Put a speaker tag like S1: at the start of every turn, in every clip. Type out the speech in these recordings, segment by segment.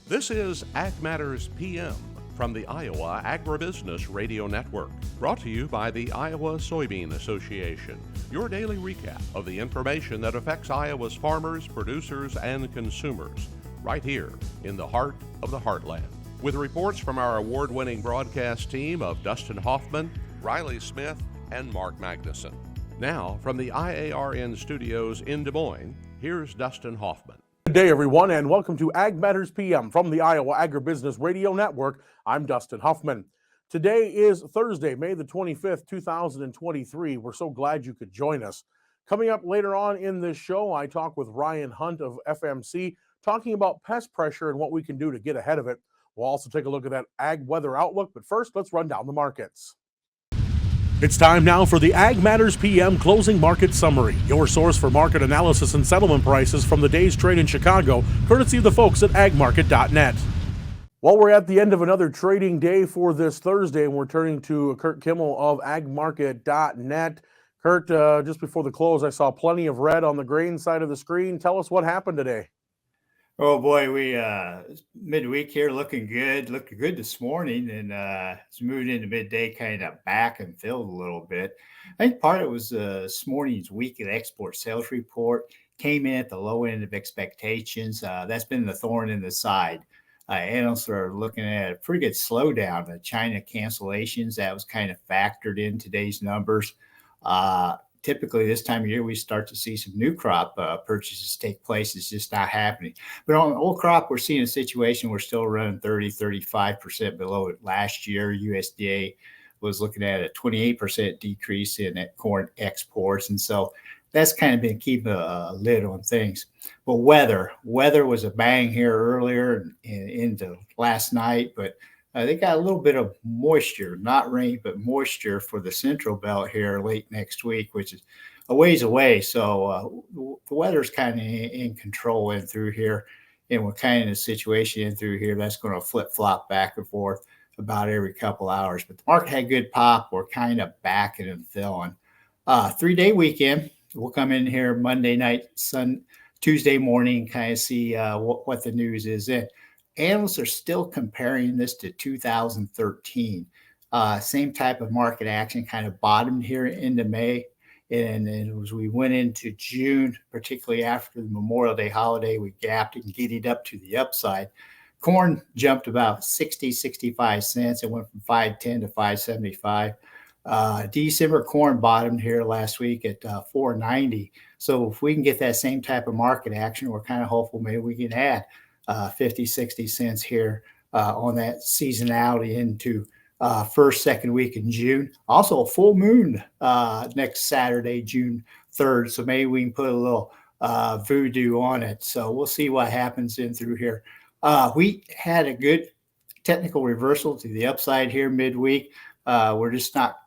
S1: This is Ag Matters PM from the Iowa Agribusiness Radio Network, brought to you by the Iowa Soybean Association, your daily recap of the information that affects Iowa's farmers, producers, and consumers, right here in the heart of the heartland. With reports from our award-winning broadcast team of Dustin Hoffman, Riley Smith, and Mark Magnuson. Now, from the IARN studios in Des Moines, here's Dustin Hoffman.
S2: Good day, everyone, and welcome to Ag Matters PM from the Iowa Agribusiness Radio Network. I'm Dustin Hoffman. Today is Thursday, May the 25th, 2023. We're so glad you could join us. Coming up later on in this show, I talk with Ryan Hunt of FMC, talking about pest pressure and what we can do to get ahead of it. We'll also take a look at that ag weather outlook, but first, let's run down the markets. It's time now for the Ag Matters PM Closing Market Summary, your source for market analysis and settlement prices from the day's trade in Chicago, courtesy of the folks at agmarket.net. Well, we're at the end of another trading day for this Thursday, and we're turning to Curt Kimmel of agmarket.net. Curt, just before the close, I saw plenty of red on the grain side of the screen. Tell us what happened today.
S3: Oh boy, we midweek here looking good. Looked good this morning, and it's moving into midday, kind of back and filled a little bit. I think part of it was this morning's weekly export sales report came in at the low end of expectations. That's been the thorn in the side. Analysts are looking at a pretty good slowdown. The China cancellations, that was kind of factored in today's numbers. Typically this time of year, we start to see some new crop purchases take place. It's just not happening. But on old crop, we're seeing a situation we're still running 35% below it last year. USDA was looking at a 28% decrease in corn exports. And so that's kind of been keeping a lid on things. But weather was a bang here earlier and into last night, but they got a little bit of moisture, not rain, but moisture for the central belt here late next week, which is a ways away. So the weather's kind of in control in through here, and we're kind of in a situation in through here that's going to flip-flop back and forth about every couple hours. But the market had good pop. We're kind of backing and filling. 3-day weekend. We'll come in here Monday night, Tuesday morning, kind of see what the news is in. Analysts are still comparing this to 2013. Same type of market action, kind of bottomed here into May. And then as we went into June, particularly after the Memorial Day holiday, we gapped and giddied up to the upside. Corn jumped about 65 cents. It went from 5.10 to 5.75. December corn bottomed here last week at 4.90. So if we can get that same type of market action, we're kind of hopeful maybe we can add 50-60 cents here on that seasonality into second week in June. Also a full moon next Saturday, June 3rd. So maybe we can put a little voodoo on it. So we'll see what happens in through here. We had a good technical reversal to the upside here midweek. We're just not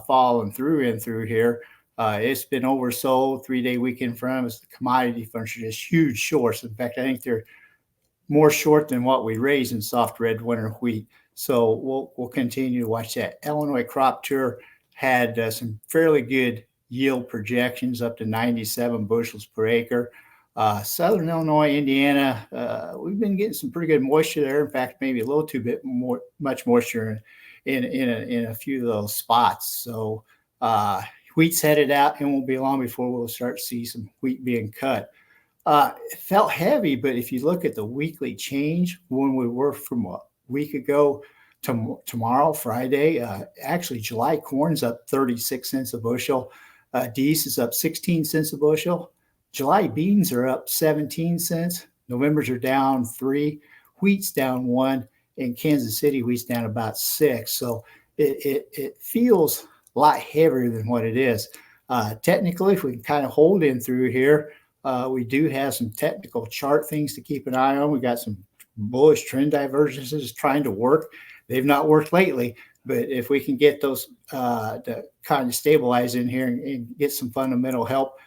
S3: following through in through here. It's been oversold 3-day weekend from us. The commodity funds are just huge shorts. In fact, I think they're more short than what we raise in soft red winter wheat. So we'll continue to watch that. Illinois crop tour had some fairly good yield projections up to 97 bushels per acre. Southern Illinois, Indiana, we've been getting some pretty good moisture there. In fact, maybe a little too much moisture in a few of those spots. So wheat's headed out, and won't be long before we'll start to see some wheat being cut. It felt heavy, but if you look at the weekly change when we were from a week ago to tomorrow, Friday, actually July corn's up 36 cents a bushel. Deese is up 16 cents a bushel. July beans are up 17 cents. November's are down 3. Wheat's down 1. In Kansas City, wheat's down about 6. So it feels a lot heavier than what it is. Technically, if we can kind of hold in through here, we do have some technical chart things to keep an eye on. We got some bullish trend divergences trying to work. They've not worked lately, but if we can get those to kind of stabilize in here and get some fundamental help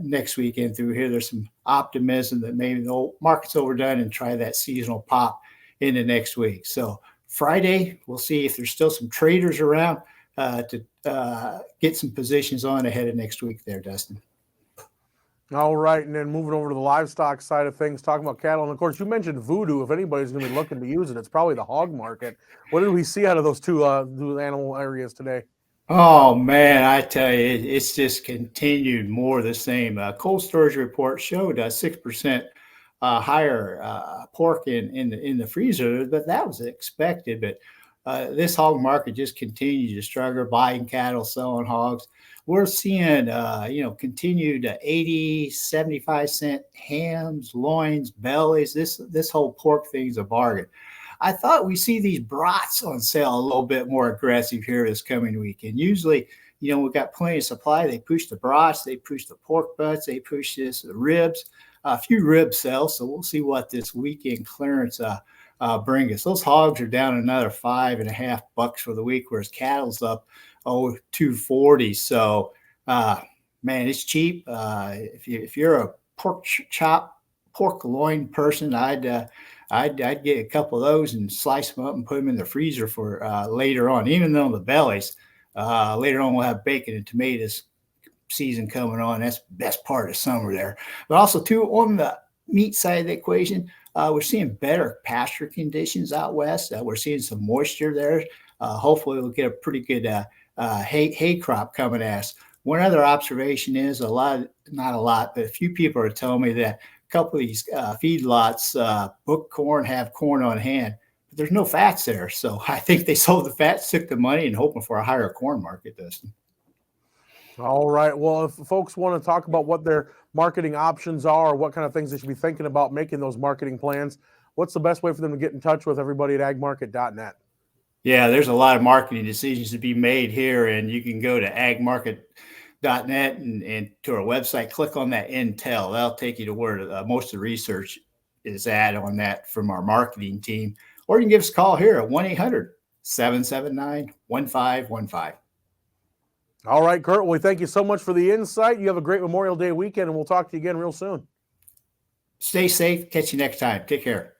S3: next weekend through here, there's some optimism that maybe the market's overdone and try that seasonal pop into next week. So Friday, we'll see if there's still some traders around to get some positions on ahead of next week there, Dustin.
S2: All right, and then moving over to the livestock side of things, talking about cattle, and of course you mentioned voodoo. If anybody's going to be looking to use it, it's probably the hog market. What did we see out of those two animal areas today?
S3: Oh man, I tell you, it's just continued more of the same. Cold storage report showed 6% higher pork in the freezer, but that was expected. But this hog market just continues to struggle, buying cattle, selling hogs. We're seeing, continued 80, 75-cent hams, loins, bellies. This whole pork thing's a bargain. I thought we see these brats on sale a little bit more aggressive here this coming weekend. Usually, we've got plenty of supply. They push the brats, they push the pork butts, they push the ribs. A few ribs sell, so we'll see what this weekend clearance bring us. Those hogs are down another $5.50 for the week, whereas cattle's up $2.40. So, man, it's cheap. If you're a pork loin person, I'd get a couple of those and slice them up and put them in the freezer for later on. Even though the bellies, later on we'll have bacon and tomatoes season coming on. That's the best part of summer there. But also too, on the meat side of the equation, we're seeing better pasture conditions out west. We're seeing some moisture there. Hopefully we'll get a pretty good hay crop coming at us. One other observation is not a lot, but a few people are telling me that a couple of these feedlots book corn, have corn on hand, but there's no fats there. So I think they sold the fats, took the money, and hoping for a higher corn market, Dustin.
S2: All right. Well, if folks want to talk about what their marketing options are, or what kind of things they should be thinking about making those marketing plans, what's the best way for them to get in touch with everybody at agmarket.net?
S3: Yeah, there's a lot of marketing decisions to be made here, and you can go to agmarket.net and to our website, click on that Intel. That'll take you to where most of the research is at on that from our marketing team. Or you can give us a call here at 1-800-779-1515.
S2: All right, Curt. Well, thank you so much for the insight. You have a great Memorial Day weekend, and we'll talk to you again real soon.
S3: Stay safe. Catch you next time. Take care.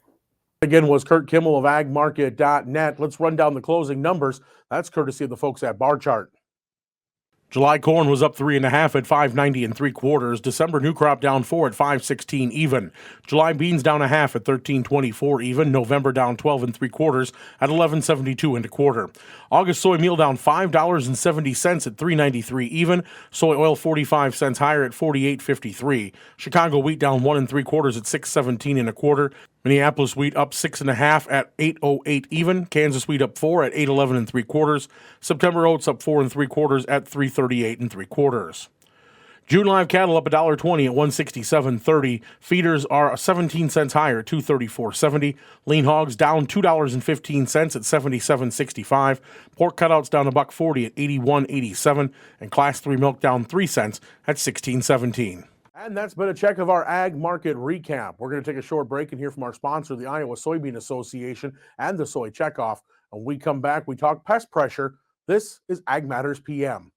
S2: Again, was Curt Kimmel of agmarket.net. Let's run down the closing numbers. That's courtesy of the folks at Bar Chart. July corn was up 3.5 at $5.90 3/4. December new crop down 4 at $5.16 even. July beans down 1/2 at $13.24 even. November down 12 3/4 at $11.72 1/4. August soy meal down $5.70 at $3.93 even. Soy oil 45 cents higher at $48.53. Chicago wheat down 1 3/4 at $6.17 1/4. Minneapolis wheat up 6.5 at $8.08 even. Kansas wheat up 4 at $8.11 3/4. September oats up 4 3/4 at $3.38 3/4. June live cattle up $1.20 at $167.30. Feeders are 17 cents higher at $234.70. Lean hogs down $2.15 at $77.65. Pork cutouts down $1.40 at $81.87, and Class 3 milk down 3 cents at $16.17. And that's been a check of our ag market recap. We're going to take a short break and hear from our sponsor, the Iowa Soybean Association and the Soy Checkoff. When we come back, we talk pest pressure. This is Ag Matters PM.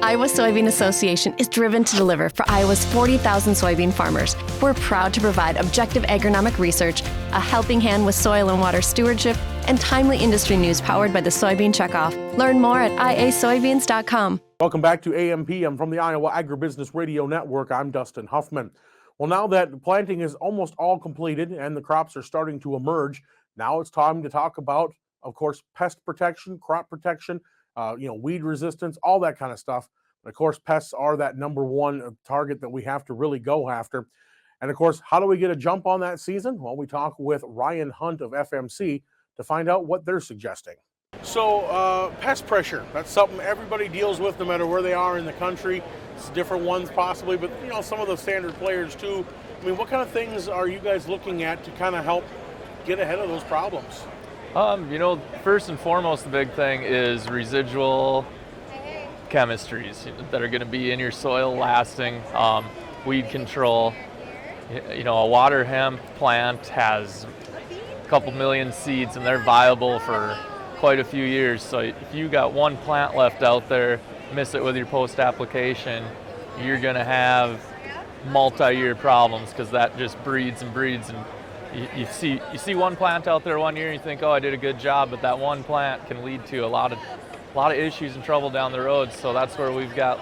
S4: Iowa Soybean Association is driven to deliver for Iowa's 40,000 soybean farmers. We're proud to provide objective agronomic research, a helping hand with soil and water stewardship, and timely industry news powered by the Soybean Checkoff. Learn more at iasoybeans.com.
S2: Welcome back to AMPM from the Iowa Agribusiness Radio Network. I'm Dustin Huffman. Well, now that planting is almost all completed and the crops are starting to emerge, now it's time to talk about, of course, pest protection, crop protection, weed resistance, all that kind of stuff. And of course, pests are that number one target that we have to really go after. And of course, how do we get a jump on that season? Well, we talk with Ryan Hunt of FMC to find out what they're suggesting. So pest pressure, that's something everybody deals with no matter where they are in the country. It's different ones possibly, but some of the standard players too. I mean, what kind of things are you guys looking at to kind of help get ahead of those problems?
S5: First and foremost, the big thing is residual chemistries that are going to be in your soil lasting. Weed control. A water hemp plant has a couple million seeds and they're viable for quite a few years. So if you got one plant left out there, miss it with your post application, you're going to have multi-year problems because that just breeds and breeds. And you see one plant out there one year and you think, oh, I did a good job, but that one plant can lead to a lot of issues and trouble down the road. So that's where we've got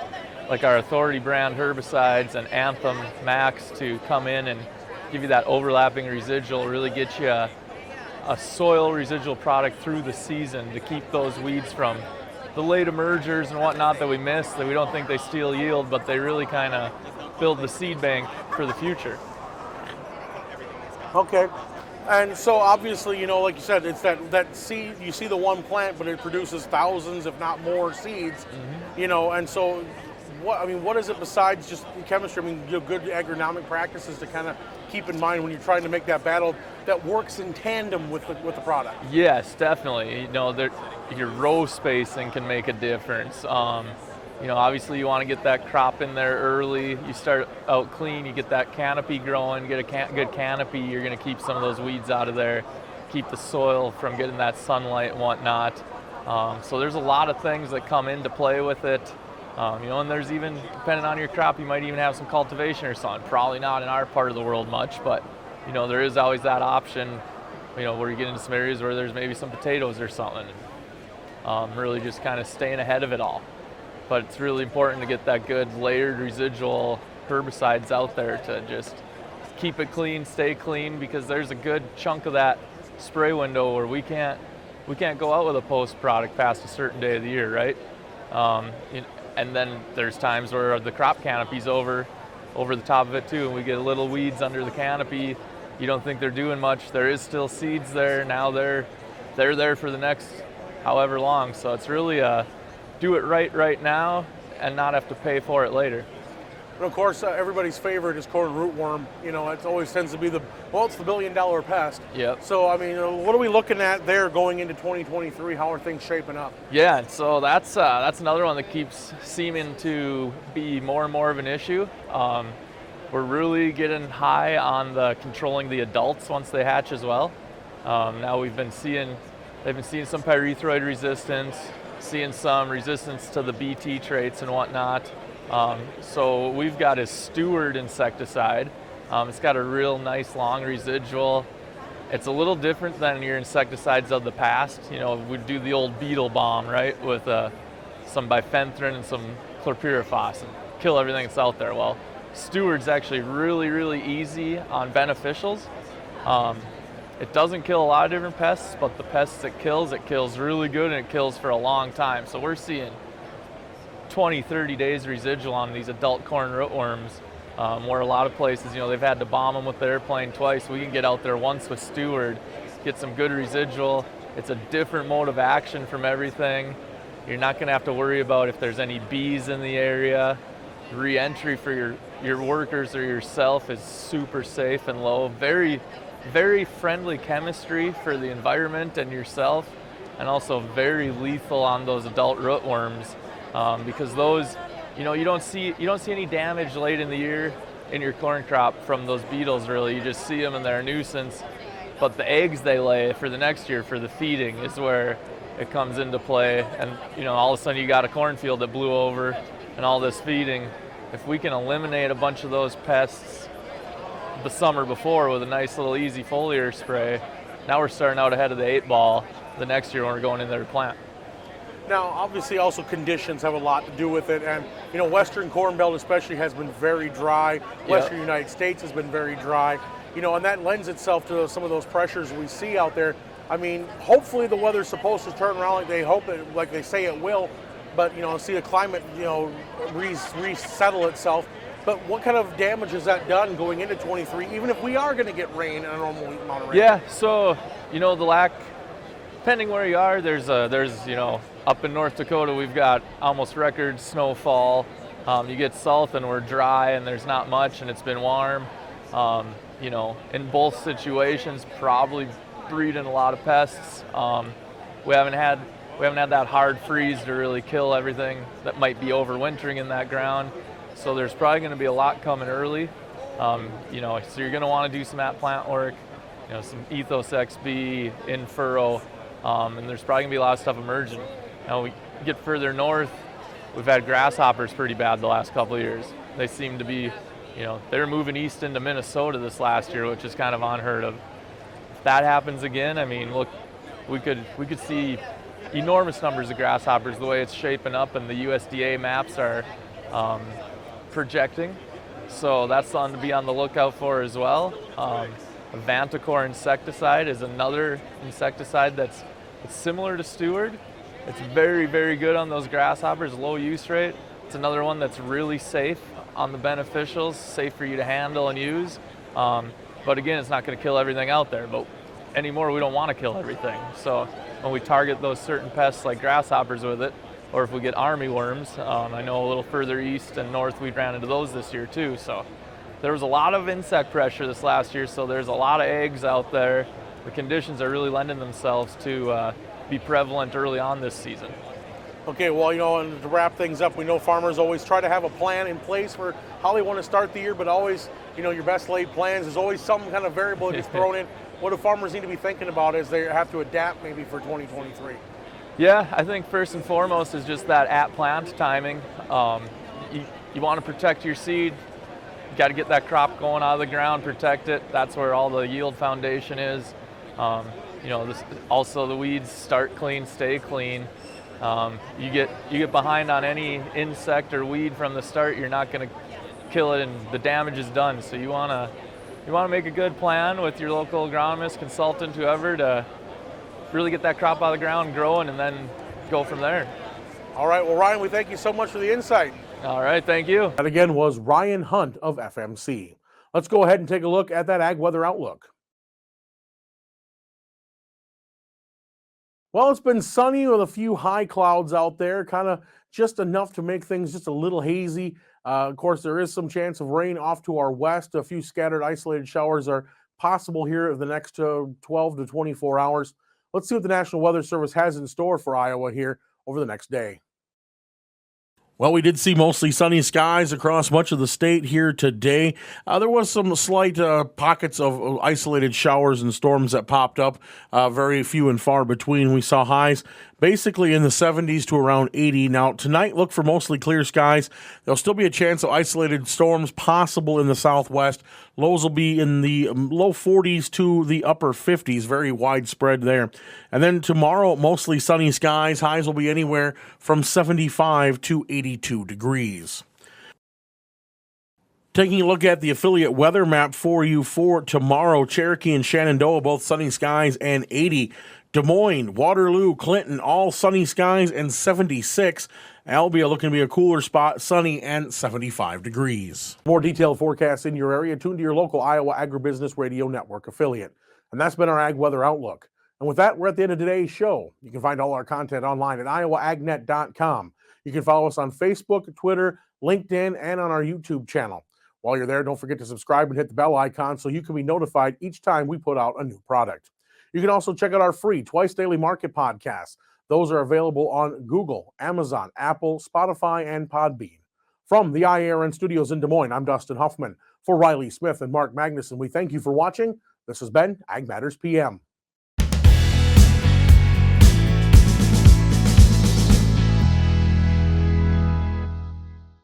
S5: like our Authority brand herbicides and Anthem Max to come in and give you that overlapping residual, really get you a soil residual product through the season to keep those weeds from the late emergers and whatnot that we miss, that we don't think they steal yield, but they really kind of build the seed bank for the future.
S2: Okay. And so obviously, like you said, it's that seed, you see the one plant, but it produces thousands, if not more, seeds, and so what is it besides just chemistry? I mean, good agronomic practices to kind of keep in mind when you're trying to make that battle that works in tandem with the product.
S5: Yes, definitely. Your row spacing can make a difference. Obviously you want to get that crop in there early. You start out clean, you get that canopy growing, get a good canopy, you're going to keep some of those weeds out of there, keep the soil from getting that sunlight and whatnot. So there's a lot of things that come into play with it. And there's even, depending on your crop, you might even have some cultivation or something. Probably not in our part of the world much, but there is always that option, where you get into some areas where there's maybe some potatoes or something. Really just kind of staying ahead of it all. But it's really important to get that good layered residual herbicides out there to just keep it clean, stay clean, because there's a good chunk of that spray window where we can't go out with a post product past a certain day of the year, right? And then there's times where the crop canopy's over the top of it too, and we get little weeds under the canopy. You don't think they're doing much. There is still seeds there. Now they're there for the next however long. So it's really do it right now and not have to pay for it later.
S2: And of course, everybody's favorite is corn rootworm. It always tends to be it's the billion-dollar pest.
S5: Yep.
S2: So, I mean, what are we looking at there going into 2023? How are things shaping up?
S5: Yeah, so that's another one that keeps seeming to be more and more of an issue. We're really getting high on controlling the adults once they hatch as well. Now they've been seeing some pyrethroid resistance, seeing some resistance to the BT traits and whatnot. So we've got a Steward insecticide. It's got a real nice long residual. It's a little different than your insecticides of the past. We'd do the old beetle bomb, right, with some bifenthrin and some chlorpyrifos and kill everything that's out there. Well, Steward's actually really, really easy on beneficials. It doesn't kill a lot of different pests, but the pests it kills really good, and it kills for a long time. So we're seeing 20, 30 days residual on these adult corn rootworms, where a lot of places, they've had to bomb them with the airplane twice. We can get out there once with Steward, get some good residual. It's a different mode of action from everything. You're not going to have to worry about if there's any bees in the area. Re-entry for your workers or yourself is super safe and low. Very, very friendly chemistry for the environment and yourself, and also very lethal on those adult rootworms, because those, you don't see any damage late in the year in your corn crop from those beetles. Really, you just see them and they're a nuisance. But the eggs they lay for the next year for the feeding is where it comes into play. And all of a sudden you got a cornfield that blew over and all this feeding. If we can eliminate a bunch of those pests the summer before with a nice little easy foliar spray, now we're starting out ahead of the 8 ball the next year when we're going in there to plant.
S2: Now, obviously also conditions have a lot to do with it, and Western Corn Belt especially has been very dry. Western United States has been very dry, and that lends itself to some of those pressures we see out there. I mean, hopefully the weather's supposed to turn around like they say it will, but see the climate resettle itself. But what kind of damage has that done going into 23, even if we are going to get rain and a normal amount of rain?
S5: Yeah, so the lack, depending where you are, there's up in North Dakota we've got almost record snowfall. You get south and we're dry and there's not much and it's been warm. In both situations, probably breeding a lot of pests. We haven't had that hard freeze to really kill everything that might be overwintering in that ground. So there's probably going to be a lot coming early. So you're going to want to do some at-plant work, some Ethos XB, in furrow, and there's probably going to be a lot of stuff emerging. Now we get further north, we've had grasshoppers pretty bad the last couple of years. They seem to be, they're moving east into Minnesota this last year, which is kind of unheard of. If that happens again, I mean, look, we could see enormous numbers of grasshoppers the way it's shaping up, and the USDA maps are projecting. So that's something to be on the lookout for as well. Vantacor insecticide is another insecticide that's similar to Steward. It's very, very good on those grasshoppers, low use rate. It's another one that's really safe on the beneficials, safe for you to handle and use. But again, it's not going to kill everything out there. But anymore, we don't want to kill everything. So when we target those certain pests like grasshoppers with it, or if we get army worms, I know a little further east and north we ran into those this year too. So there was a lot of insect pressure this last year, so there's a lot of eggs out there. The conditions are really lending themselves to be prevalent early on this season.
S2: Okay, well, and to wrap things up, we know farmers always try to have a plan in place for how they want to start the year, but always, your best laid plans, there's always some kind of variable that gets thrown in. What do farmers need to be thinking about as they have to adapt maybe for 2023?
S5: Yeah, I think first and foremost is just that at-plant timing. You want to protect your seed. You got to get that crop going out of the ground, protect it. That's where all the yield foundation is. Also the weeds start clean, stay clean. You get behind on any insect or weed from the start, you're not going to kill it and the damage is done. So you want to make a good plan with your local agronomist, consultant, whoever, to really get that crop out of the ground growing and then go from there.
S2: All right, well, Ryan, we thank you so much for the insight.
S5: All right, thank you.
S2: That again was Ryan Hunt of FMC. Let's go ahead and take a look at that ag weather outlook. Well, it's been sunny with a few high clouds out there, kind of just enough to make things just a little hazy. Of course, there is some chance of rain off to our west. A few scattered isolated showers are possible here in the next 12 to 24 hours. Let's see what the National Weather Service has in store for Iowa here over the next day. Well, we did see mostly sunny skies across much of the state here today. There was some slight pockets of isolated showers and storms that popped up, very few and far between. We saw highs basically in the 70s to around 80. Now, tonight, look for mostly clear skies. There'll still be a chance of isolated storms possible in the southwest. Lows will be in the low 40s to the upper 50s, very widespread there. And then tomorrow, mostly sunny skies. Highs will be anywhere from 75 to 82 degrees. Taking a look at the affiliate weather map for you for tomorrow, Cherokee and Shenandoah, both sunny skies and 80. Des Moines, Waterloo, Clinton, all sunny skies and 76. Albia looking to be a cooler spot, sunny and 75 degrees. More detailed forecasts in your area, tune to your local Iowa Agribusiness Radio Network affiliate. And that's been our Ag Weather Outlook. And with that, we're at the end of today's show. You can find all our content online at iowaagnet.com. You can follow us on Facebook, Twitter, LinkedIn, and on our YouTube channel. While you're there, don't forget to subscribe and hit the bell icon so you can be notified each time we put out a new product. You can also check out our free Twice Daily Market podcasts. Those are available on Google, Amazon, Apple, Spotify, and Podbean. From the IARN studios in Des Moines, I'm Dustin Huffman. For Riley Smith and Mark Magnuson, we thank you for watching. This has been Ag Matters PM.